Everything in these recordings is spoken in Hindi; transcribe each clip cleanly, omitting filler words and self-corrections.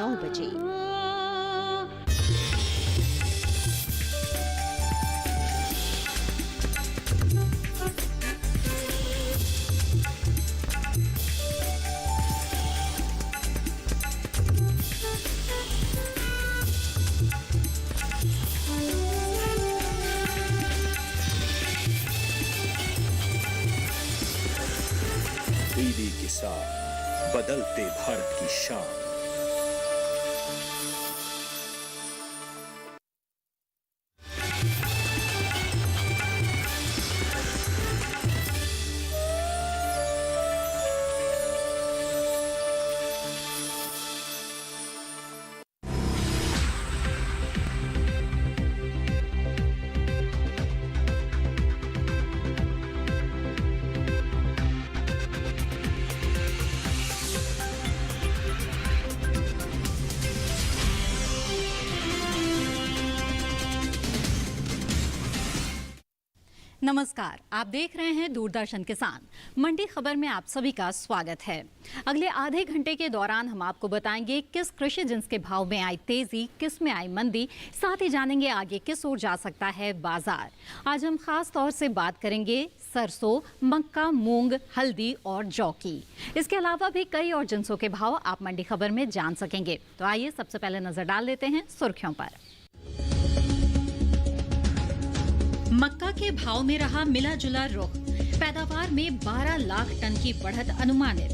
9 बजे। डीडी किसान, बदलते भारत की शान। नमस्कार, आप देख रहे हैं दूरदर्शन किसान। मंडी खबर में आप सभी का स्वागत है। अगले आधे घंटे के दौरान हम आपको बताएंगे किस कृषि जिन्स के भाव में आई तेजी, किस में आई मंदी, साथ ही जानेंगे आगे किस ओर जा सकता है बाजार। आज हम खास तौर से बात करेंगे सरसों, मक्का, मूंग, हल्दी और जौ की। इसके अलावा भी कई और जिन्सों के भाव आप मंडी खबर में जान सकेंगे। तो आइए सबसे पहले नजर डाल लेते हैं सुर्खियों पर। मक्का के भाव में रहा मिला जुला रुख, पैदावार में 12 लाख टन की बढ़त अनुमानित।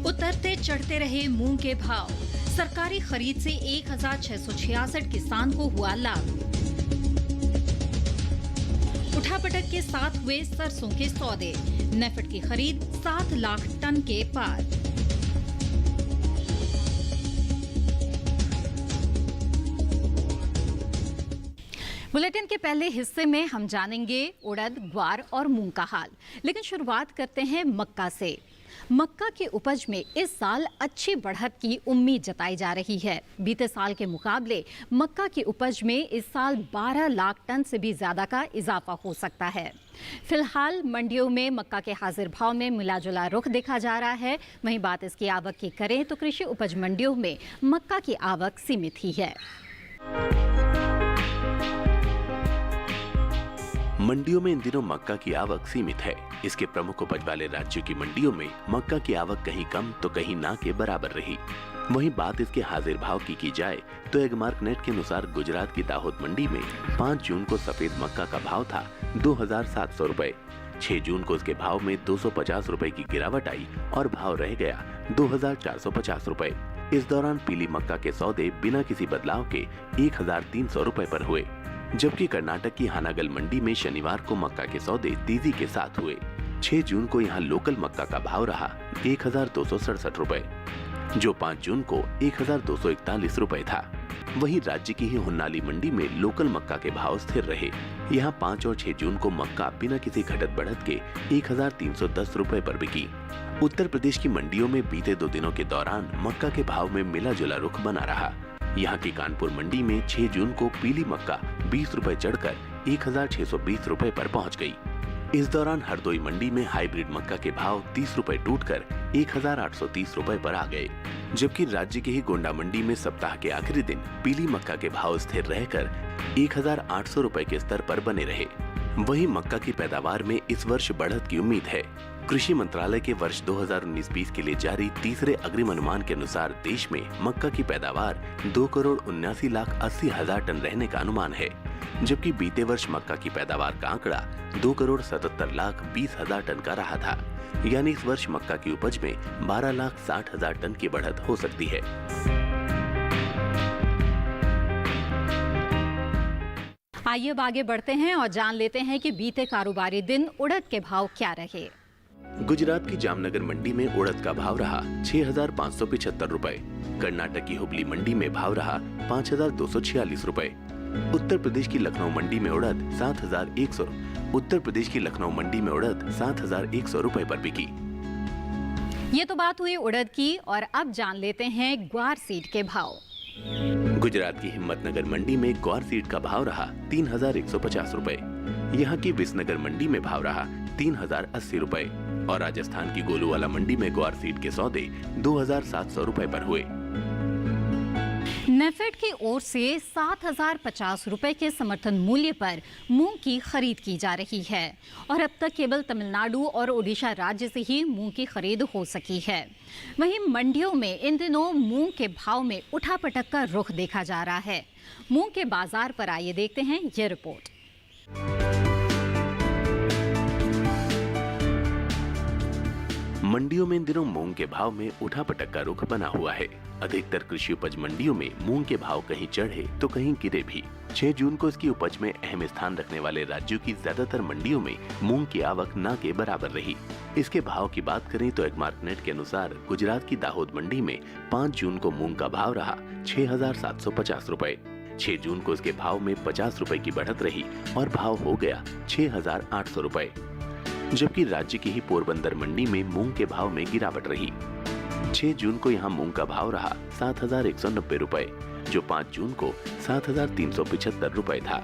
उतरते चढ़ते रहे मूंग के भाव, सरकारी खरीद से 1666 किसान को हुआ लाभ। उठापटक के साथ हुए सरसों के सौदे, नेफेड की खरीद 7 लाख टन के पार। बुलेटिन के पहले हिस्से में हम जानेंगे उड़द, ग्वार और मूंग का हाल, लेकिन शुरुआत करते हैं मक्का से। मक्का की उपज में इस साल अच्छी बढ़त की उम्मीद जताई जा रही है। बीते साल के मुकाबले मक्का की उपज में इस साल 12 लाख टन से भी ज्यादा का इजाफा हो सकता है। फिलहाल मंडियों में मक्का के हाजिर भाव में मिला जुला रुख देखा जा रहा है। वहीं बात इसकी आवक की करें तो कृषि उपज मंडियों में मक्का की आवक सीमित ही है। मंडियों में इन दिनों मक्का की आवक सीमित है। इसके प्रमुख उपज वाले राज्यों की मंडियों में मक्का की आवक कहीं कम तो कहीं ना के बराबर रही। वहीं बात इसके हाजिर भाव की जाए तो एगमार्क नेट के अनुसार गुजरात की दाहोद मंडी में 5 जून को सफेद मक्का का भाव था 2700 रुपए। 6 जून को इसके भाव में 250 रुपए की गिरावट आई और भाव रह गया 2450 रुपए। इस दौरान पीली मक्का के सौदे बिना किसी बदलाव के 1300 रुपए पर हुए, जबकि कर्नाटक की हानागल मंडी में शनिवार को मक्का के सौदे तेजी के साथ हुए। 6 जून को यहाँ लोकल मक्का का भाव रहा 1267 रुपए, जो 5 जून को 1241 रुपए था। वहीं राज्य की ही हुन्नाली मंडी में लोकल मक्का के भाव स्थिर रहे। यहाँ 5 और 6 जून को मक्का बिना किसी घटत बढ़त के 1310 रुपए पर बिकी। उत्तर प्रदेश की मंडियों में बीते 2 दिनों के दौरान मक्का के भाव में मिला जुला रुख बना रहा। यहाँ की कानपुर मंडी में 6 जून को पीली मक्का 20 रुपए चढ़कर 1620 रुपए पर पहुँच गई। इस दौरान हरदोई मंडी में हाइब्रिड मक्का के भाव 30 रुपए टूटकर 1830 रुपए पर आ गए, जबकि राज्य के ही गोंडा मंडी में सप्ताह के आखिरी दिन पीली मक्का के भाव स्थिर रहकर 1800 रुपए के स्तर पर बने रहे। वहीं मक्का की पैदावार में इस वर्ष बढ़त की उम्मीद है। कृषि मंत्रालय के वर्ष 2019-20 के लिए जारी तीसरे अग्रिम अनुमान के अनुसार देश में मक्का की पैदावार 2,79,80,000 टन रहने का अनुमान है, जबकि बीते वर्ष मक्का की पैदावार का आंकड़ा 2,77,20,000 टन का रहा था। यानी इस वर्ष मक्का की उपज में 12,60,000 टन की बढ़त हो सकती है। आइए अब आगे बढ़ते हैं और जान लेते हैं कि बीते कारोबारी दिन उड़द के भाव क्या रहे। गुजरात की जामनगर मंडी में उड़द का भाव रहा 6,575 रुपए। कर्नाटक की हुबली मंडी में भाव रहा 5,246 रुपए। उत्तर प्रदेश की लखनऊ मंडी में उड़द 7,100 रुपए पर बिकी। ये तो बात हुई उड़द की, और अब जान लेते हैं ग्वार सीड के भाव। गुजरात की हिम्मतनगर मंडी में ग्वार सीड का भाव रहा 3,150 रुपए। यहाँ की विसनगर मंडी में भाव रहा 3,080 रुपए। और राजस्थान की गोलूवाला मंडी में ग्वार सीड के सौदे 2700 रुपए पर हुए। नेफेड की ओर से 7050 रुपए के समर्थन मूल्य पर मूंग की खरीद की जा रही है और अब तक केवल तमिलनाडु और ओडिशा राज्य से ही मूंग की खरीद हो सकी है। वहीं मंडियों में इन दिनों मूंग के भाव में उठापटक का रुख देखा जा रहा है। मूंग के बाजार पर आइए देखते हैं ये रिपोर्ट। मंडियों में इन दिनों मूंग के भाव में उठापटक का रुख बना हुआ है। अधिकतर कृषि उपज मंडियों में मूंग के भाव कहीं चढ़े तो कहीं गिरे भी। 6 जून को इसकी उपज में अहम स्थान रखने वाले राज्यों की ज्यादातर मंडियों में मूंग की आवक न के बराबर रही। इसके भाव की बात करें तो एगमार्कनेट के अनुसार गुजरात की दाहोद मंडी में 5 जून को मूंग का भाव रहा 6750 रुपए। 6 जून को इसके भाव में 50 रुपए की बढ़त रही और भाव हो गया 6800 रुपए। जबकि राज्य की ही पोरबंदर मंडी में मूंग के भाव में गिरावट रही। 6 जून को यहाँ मूंग का भाव रहा 7190 रुपए, जो 5 जून को 7375 रुपए था।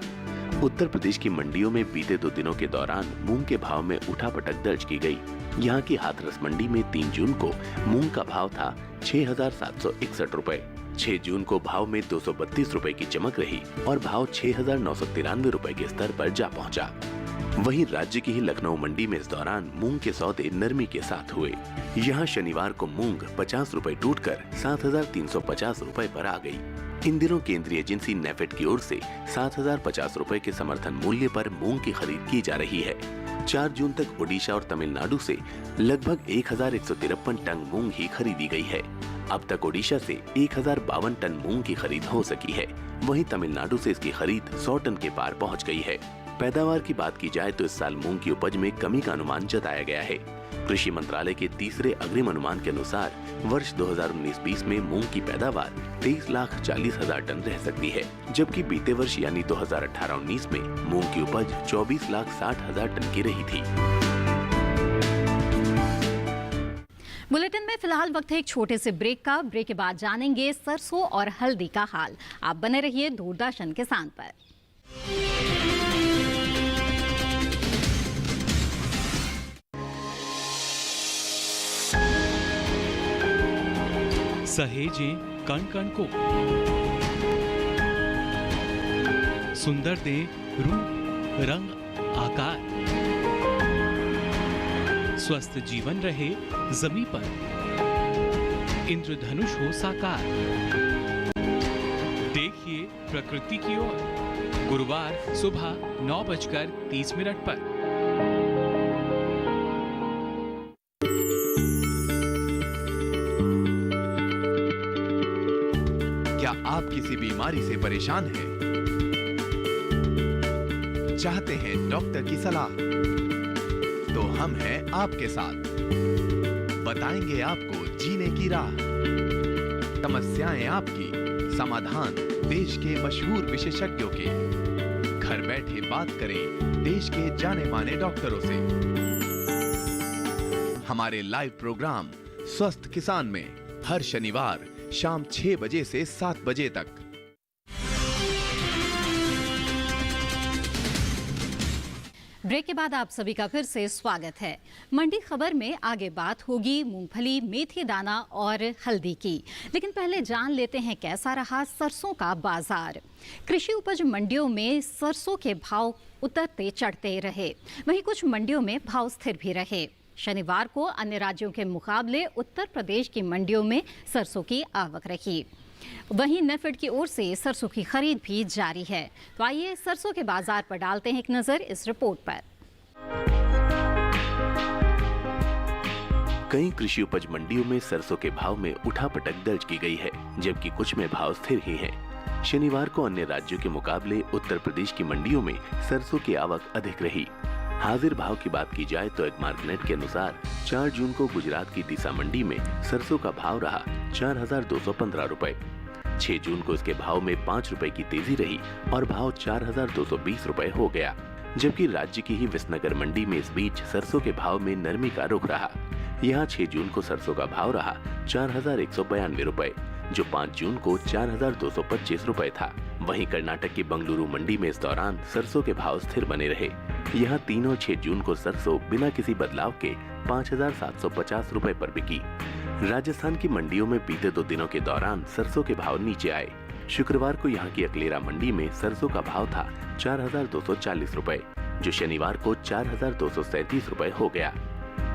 उत्तर प्रदेश की मंडियों में बीते 2 दिनों के दौरान मूंग के भाव में उठापटक दर्ज की गई। यहाँ की हाथरस मंडी में 3 जून को मूंग का भाव था 6761 रुपए। 6 जून को भाव में 232 रुपए की चमक रही और भाव 6993 रुपए के स्तर पर जा पहुँचा। वहीं राज्य की ही लखनऊ मंडी में इस दौरान मूंग के सौदे नरमी के साथ हुए। यहाँ शनिवार को मूंग 50 रुपए टूटकर 7350 रुपए पर आ गई। इन दिनों केंद्रीय एजेंसी नेफेड की ओर से 7050 रुपए के समर्थन मूल्य पर मूंग की खरीद की जा रही है। 4 जून तक ओडिशा और तमिलनाडु से लगभग 1153 टन मूंग ही खरीदी गई है। अब तक ओडिशा से 1052 टन मूंग की खरीद हो सकी है। वहीं तमिलनाडु से इसकी खरीद 100 टन के पार पहुंच गई है। पैदावार की बात की जाए तो इस साल मूंग की उपज में कमी का अनुमान जताया गया है। कृषि मंत्रालय के तीसरे अग्रिम अनुमान के अनुसार वर्ष 2019-20 में मूंग की पैदावार 23,40,000 टन रह सकती है, जबकि बीते वर्ष यानी 2018-19 में मूंग की उपज 24,60,000 टन की रही थी। बुलेटिन में फिलहाल वक्त है एक छोटे से ब्रेक का। ब्रेक के बाद जानेंगे सरसों और हल्दी का हाल। आप बने रहिए दूरदर्शन किसान पर। सहेजें कण कण को, सुंदर दे रूप रंग आकार, स्वस्थ जीवन रहे जमी पर, इंद्रधनुष हो साकार। देखिए प्रकृति की ओर, गुरुवार सुबह 9:30 पर। आप किसी बीमारी से परेशान हैं? चाहते हैं डॉक्टर की सलाह? तो हम हैं आपके साथ। बताएंगे आपको जीने की राह। समस्याएं आपकी, समाधान देश के मशहूर विशेषज्ञों के। घर बैठे बात करें देश के जाने माने डॉक्टरों से। हमारे लाइव प्रोग्राम स्वस्थ किसान में हर शनिवार शाम 6 बजे से 7 बजे तक। ब्रेक के बाद आप सभी का फिर से स्वागत है। मंडी खबर में आगे बात होगी मूंगफली, मेथी दाना और हल्दी की, लेकिन पहले जान लेते हैं कैसा रहा सरसों का बाजार। कृषि उपज मंडियों में सरसों के भाव उतरते चढ़ते रहे, वहीं कुछ मंडियों में भाव स्थिर भी रहे। शनिवार को अन्य राज्यों के मुकाबले उत्तर प्रदेश की मंडियों में सरसों की आवक रही। वहीं नेफेड की ओर से सरसों की खरीद भी जारी है। तो आइए सरसों के बाजार पर डालते हैं एक नजर इस रिपोर्ट पर। कई कृषि उपज मंडियों में सरसों के भाव में उठापटक दर्ज की गई है, जबकि कुछ में भाव स्थिर ही हैं। शनिवार को अन्य राज्यों के मुकाबले उत्तर प्रदेश की मंडियों में सरसों की आवक अधिक रही। हाजिर भाव की बात की जाए तो एगमार्कनेट के अनुसार 4 जून को गुजरात की डीसा मंडी में सरसों का भाव रहा 4215 रुपए। 6 जून को इसके भाव में 5 रुपए की तेजी रही और भाव 4220 रुपए हो गया, जबकि राज्य की ही विसनगर मंडी में इस बीच सरसों के भाव में नरमी का रुख रहा। यहाँ 6 जून को सरसों का भाव रहा 4192 रुपए, जो 5 जून को 4,225 रुपए था। वहीं कर्नाटक की बंगलुरु मंडी में इस दौरान सरसों के भाव स्थिर बने रहे। यहाँ 3 और 6 जून को सरसों बिना किसी बदलाव के 5,750 रुपए पर बिकी। राजस्थान की मंडियों में बीते 2 दिनों के दौरान सरसों के भाव नीचे आए। शुक्रवार को यहाँ की अकलेरा मंडी में सरसों का भाव था 4,240 रुपए, जो शनिवार को 4,237 रुपए हो गया।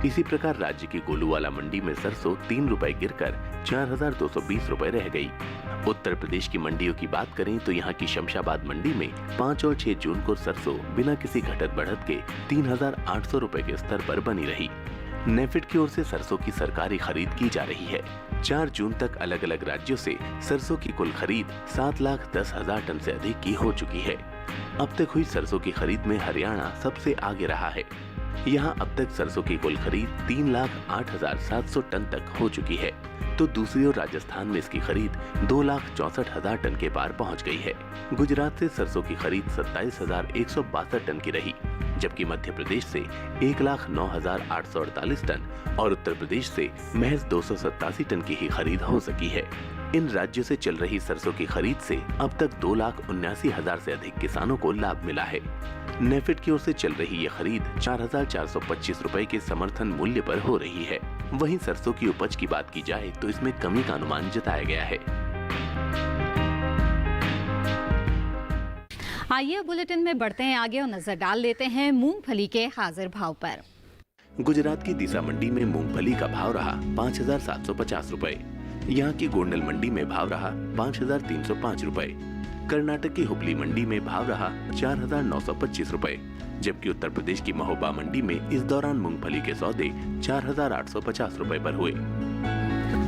इसी प्रकार राज्य की गोलूवाला मंडी में सरसों 3 रुपए गिरकर 4,220 रुपए रह गई। उत्तर प्रदेश की मंडियों की बात करें तो यहाँ की शमशाबाद मंडी में 5 और 6 जून को सरसों बिना किसी घटत बढ़त के 3,800 रुपए के स्तर पर बनी रही। नेफेड की ओर से सरसों की सरकारी खरीद की जा रही है। 4 जून तक अलग अलग राज्यों से सरसों की कुल खरीद 7,10,000 टन से अधिक की हो चुकी है। अब तक हुई सरसों की खरीद में हरियाणा सबसे आगे रहा है। यहाँ अब तक सरसों की कुल खरीद 3,08,700 टन तक हो चुकी है, तो दूसरी ओर राजस्थान में इसकी खरीद 2,64,000 टन के पार पहुँच गई है। गुजरात से सरसों की खरीद 27,162 टन की रही, जबकि मध्य प्रदेश से 1,09,848 टन और उत्तर प्रदेश से महज 287 टन की ही खरीद हो सकी है। इन राज्यों से चल रही सरसों की खरीद से अब तक 2,79,000 से अधिक किसानों को लाभ मिला है। नेफेड की ओर से चल रही ये खरीद 4,425 रुपए के समर्थन मूल्य पर हो रही है। वहीं सरसों की उपज की बात की जाए तो इसमें कमी का अनुमान जताया गया है। आइए बुलेटिन में बढ़ते हैं आगे और नजर डाल लेते हैं मूंगफली के हाजिर भाव पर। गुजरात की दिशा मंडी में मूंगफली का भाव रहा 5,750 रुपए। यहाँ की गोंडल मंडी में भाव रहा 5,305 रुपए। कर्नाटक की हुबली मंडी में भाव रहा 4,925 रुपए, जबकि उत्तर प्रदेश की महोबा मंडी में इस दौरान मूंगफली के सौदे 4,850 रुपए पर हुए।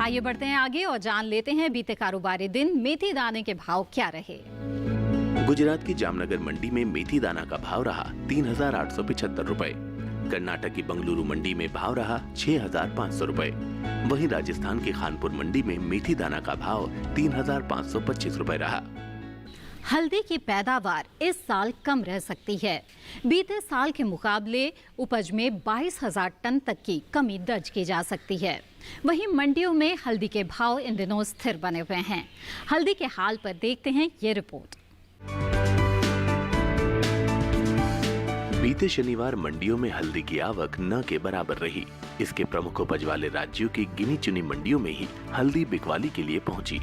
आइए बढ़ते हैं आगे और जान लेते हैं बीते कारोबारी दिन मेथी दाने के भाव क्या रहे। गुजरात की जामनगर मंडी में मेथी दाना का भाव रहा 3,875 रुपए। कर्नाटक की बंगलुरु मंडी में भाव रहा 6,500 रुपए। वहीं राजस्थान की खानपुर मंडी में मेथी दाना का भाव 3,525 रुपए रहा। हल्दी की पैदावार इस साल कम रह सकती है। बीते साल के मुकाबले उपज में 22,000 टन तक की कमी दर्ज की जा सकती है। वहीं मंडियों में हल्दी के भाव इन दिनों स्थिर बने हुए हैं। हल्दी के हाल पर देखते हैं ये रिपोर्ट। बीते शनिवार मंडियों में हल्दी की आवक न के बराबर रही। इसके प्रमुख उपज वाले राज्यों की गिनी चुनी मंडियों में ही हल्दी बिकवाली के लिए पहुंची।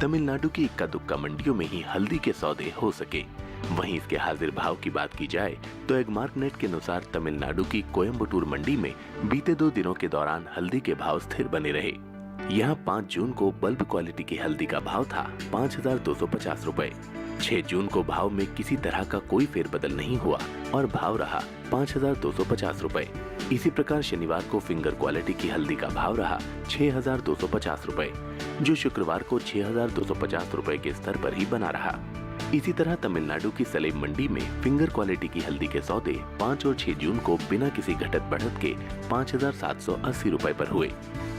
तमिलनाडु की इक्का दुक्का मंडियों में ही हल्दी के सौदे हो सके। वहीं इसके हाजिर भाव की बात की जाए तो एगमार्क नेट के अनुसार तमिलनाडु की कोयम्बटूर मंडी में बीते 2 दिनों के दौरान हल्दी के भाव स्थिर बने रहे। यहाँ 5 जून को बल्ब क्वालिटी की हल्दी का भाव था 5,250 रुपए। 6 जून को भाव में किसी तरह का कोई फेरबदल नहीं हुआ और भाव रहा 5,250 रुपए। इसी प्रकार शनिवार को फिंगर क्वालिटी की हल्दी का भाव रहा 6,250 रुपए, जो शुक्रवार को 6,250 रुपए के स्तर पर ही बना रहा। इसी तरह तमिलनाडु की सलेम मंडी में फिंगर क्वालिटी की हल्दी के सौदे 5 और 6 जून को बिना किसी घटत बढ़त के 5,780 रुपए पर हुए।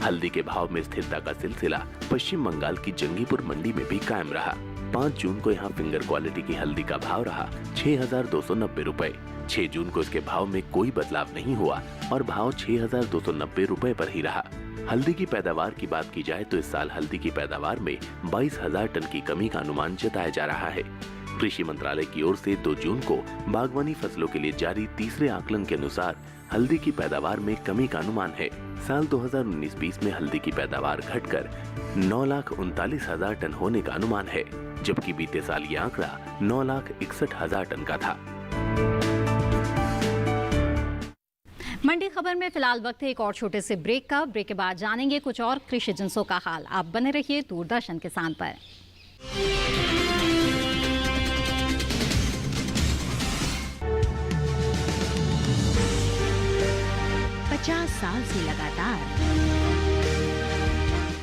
हल्दी के भाव में स्थिरता का सिलसिला पश्चिम बंगाल की जंगीपुर मंडी में भी कायम रहा। 5 जून को यहाँ फिंगर क्वालिटी की हल्दी का भाव रहा 6,290 रुपए। 6 जून को इसके भाव में कोई बदलाव नहीं हुआ और भाव 6,290 रुपए पर ही रहा। हल्दी की पैदावार की बात की जाए तो इस साल हल्दी की पैदावार में 22,000 टन की कमी का अनुमान जताया जा रहा है। कृषि मंत्रालय की ओर से 2 जून को बागवानी फसलों के लिए जारी तीसरे आकलन के अनुसार हल्दी की पैदावार में कमी का अनुमान है। साल 2019-20 में हल्दी की पैदावार घटकर 9,39,000 टन होने का अनुमान है, जबकि बीते साल ये आंकड़ा 9,61,000 टन का था। मंडी खबर में फिलहाल वक्त है एक और छोटे से ब्रेक का। ब्रेक के बाद जानेंगे कुछ और कृषि जिंसों का हाल। आप बने रहिए दूरदर्शन किसान पर। 50 साल से लगातार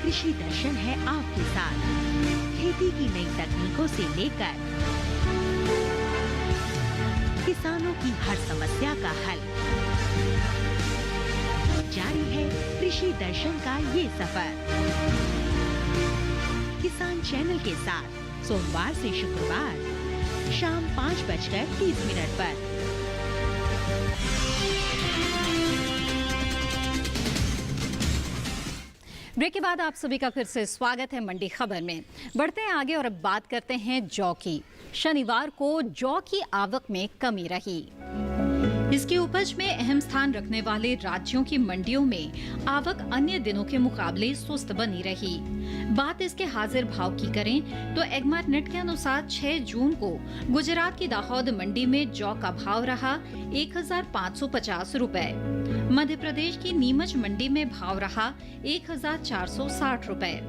कृषि दर्शन है आपके साथ। खेती की नई तकनीकों से लेकर किसानों की हर समस्या का हल, जारी है कृषि दर्शन का ये सफर। किसान चैनल के साथ सोमवार से शुक्रवार शाम 5:30 पर। ब्रेक के बाद आप सभी का फिर से स्वागत है मंडी खबर में। बढ़ते हैं आगे और अब बात करते हैं जौ की। शनिवार को जौ की आवक में कमी रही। इसकी उपज में अहम स्थान रखने वाले राज्यों की मंडियों में आवक अन्य दिनों के मुकाबले सुस्त बनी रही। बात इसके हाजिर भाव की करें तो एगमार्ट नेट के अनुसार 6 जून को गुजरात की दाहोद मंडी में जौ का भाव रहा 1550 रुपए। मध्य प्रदेश की नीमच मंडी में भाव रहा 1460 रुपए।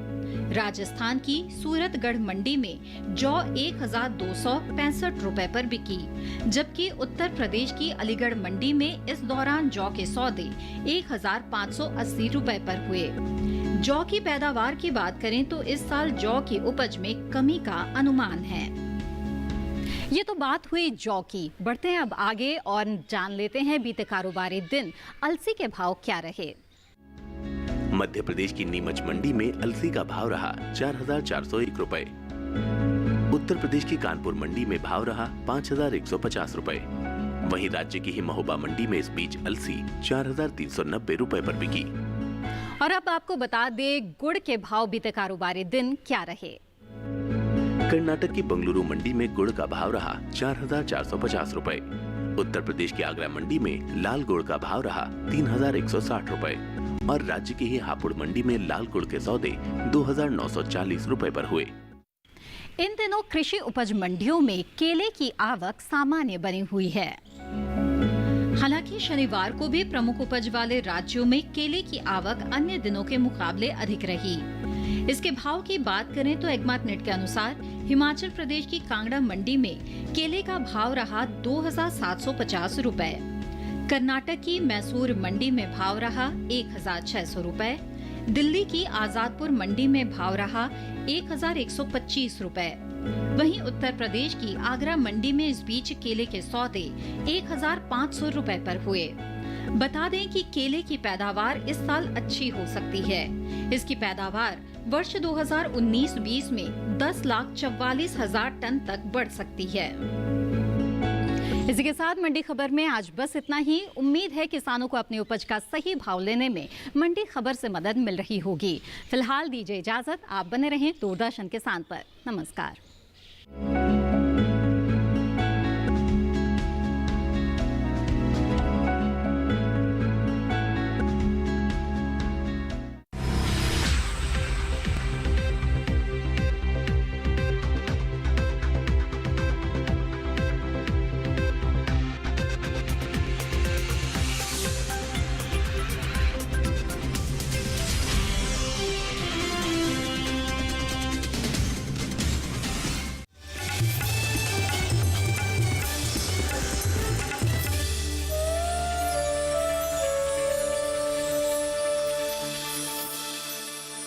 राजस्थान की सूरतगढ़ मंडी में जौ 1265 रुपए पर बिकी, जबकि उत्तर प्रदेश की अलीगढ़ मंडी में इस दौरान जौ के सौदे 1580 रुपए पर हुए। जौ की पैदावार की बात करें तो इस साल जौ की उपज में कमी का अनुमान है। ये तो बात हुई जौ की। बढ़ते हैं अब आगे और जान लेते हैं बीते कारोबारी दिन अलसी के भाव क्या रहे। मध्य प्रदेश की नीमच मंडी में अलसी का भाव रहा 4401 रुपए। उत्तर प्रदेश की कानपुर मंडी में भाव रहा 5150 रुपए। वहीं राज्य की ही महोबा मंडी में इस बीच अलसी 4390 रुपए पर बिकी। और अब आपको बता दें गुड़ के भाव बीते कारोबारी दिन क्या रहे। कर्नाटक की बंगलुरु मंडी में गुड़ का भाव रहा 4450 रुपए। उत्तर प्रदेश की आगरा मंडी में लाल गुड़ का भाव रहा 3160 रुपए और राज्य की ही हापुड़ मंडी में लाल गुड़ के सौदे 2940 रुपए पर हुए। इन दिनों कृषि उपज मंडियों में केले की आवक सामान्य बनी हुई है। हालांकि शनिवार को भी प्रमुख उपज वाले राज्यों में केले की आवक अन्य दिनों के मुकाबले अधिक रही। इसके भाव की बात करें तो एगमार्ट नेट के अनुसार हिमाचल प्रदेश की कांगड़ा मंडी में केले का भाव रहा 2750 रुपए। कर्नाटक की मैसूर मंडी में भाव रहा 1600 रुपए। दिल्ली की आजादपुर मंडी में भाव रहा 1125 रुपए। वहीं उत्तर प्रदेश की आगरा मंडी में इस बीच केले के सौदे 1500 रुपए पर हुए। बता दें कि केले की पैदावार इस साल अच्छी हो सकती है। इसकी पैदावार वर्ष 2019-20 में 10,44,000 टन तक बढ़ सकती है। इसी के साथ मंडी खबर में आज बस इतना ही। उम्मीद है किसानों को अपनी उपज का सही भाव लेने में मंडी खबर से मदद मिल रही होगी। फिलहाल दीजिए इजाजत। आप बने रहें दूरदर्शन किसान पर। नमस्कार।